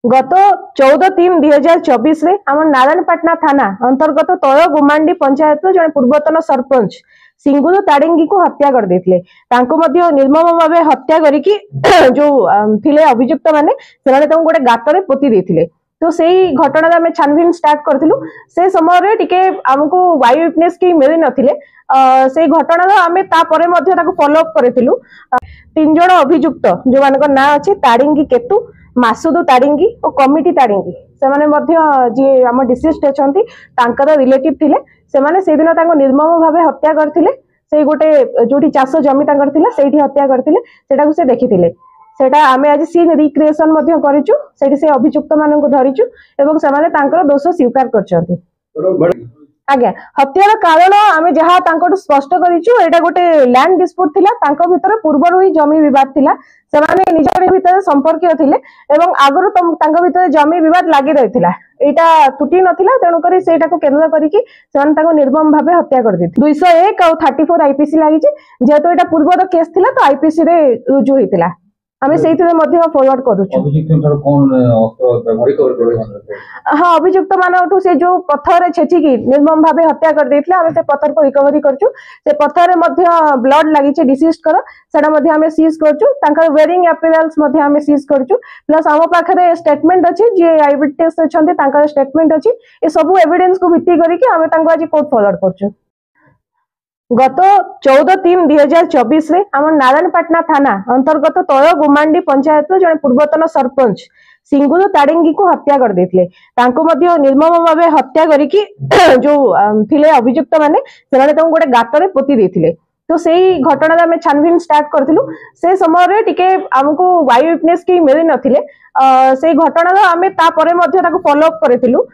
गत 14/3/2024 रे आम नारायणपाटना थाना अंतर्गत तय गुमांडी पंचायत जड़े पूर्वतन सरपंच सिंगुलु ताड़िंगी को हत्या कर देथिले। तांको मध्य निर्मम भावे हत्या करिकी जो थिले अभियुक्त माने सेमाने तांको गोटे गातरे पोती देथिले। तो सेही घटना आम छानबीन स्टार्ट करथिलु। से समय रे टिके हमकु वाई विटनेस की मिली नथिले। से घटना आम तापरे मध्य ताको फॉलो अप करथिलु। 3 जण अभियुक्त जो मानक ना अछि ताड़िंगी केतु, मासुदु ताड़िंगी और कमिटी ताड़िंगी सेमाने मध्य जे हम डिसीज्ड अछंती तांकर रिलेटिव थिले। सेमाने से दिन तांको निर्मम भावे हत्या करथिले। से गोटे जोटी चाष जमी तांकर थिला सेठी हत्या करथिले। सेटा को से देखिथिले। सेटा आमे आज सीन रिक्रिएशन मध्य करिचु। सेठी से अभियुक्त मानन को धरिचु एवं सेमाने तांकर दोष स्वीकार करचंती। आज्ञा हत्यार कारण आमे जहा तांको स्पष्ट करिचु। एटा गोटे लैंड डिस्प्यूट थिला। तांको भितर पूर्वरु ही जमी विवाद थिला। सेमाने निजर भितर संपर्क थिले एवं आगरु तांको भितर जमी विवाद लागि रहिथिला। एटा टूटी नथिला तेणु करी सेटा को केंद्र करिकी सेमाने तांको निर्मम भावे हत्या कर दिथि। 201 और 34 आईपीसी लागि जे जेतो एटा पूर्वर केस थिला तो आईपीसी रे रुजु हितिला। आमे सेइथिरे मध्य फॉरवर्ड करूछु। अभियुक्त कोन अस्त्र व्यवहार कर हां अभियुक्त मानठू से जो पत्थर छेची की निर्मम भावे हत्या कर देथिला। आमे से पत्थर को रिकवरी करछु। से पत्थर रे मध्य ब्लड लागि छे डिसीज कर सेटा मध्य आमे सीज करछु। तांकर वेयरिंग अपीयरेंस मध्य आमे सीज करछु। प्लस आम पाखरे स्टेटमेंट अछि जे आई विटनेस छन्ते तांकर स्टेटमेंट अछि। ए सब एविडेंस को भित्ति करी कि आमे तांको आज कोर्ट फॉरवर्ड करछु। गत 14/3/2024 रे आम नारायणपाटना थाना अंतर्गत तय गुमांडी पंचायत जड़े पूर्वतन सरपंच सिंगुलु ताड़िंगी को हत्या कर देथिले। तांको मध्य निर्मम भावे हत्या करिकी जो थिले अभियुक्त माने सेमाने तांको गोटे गातरे पोती देथिले। तो सेही घटना आम छानबीन स्टार्ट करथिलु। से समय रे टिके हमकु वाई विटनेस की मिली नथिले। से घटना आम तापरे मध्य ताको फॉलो अप करथिलु।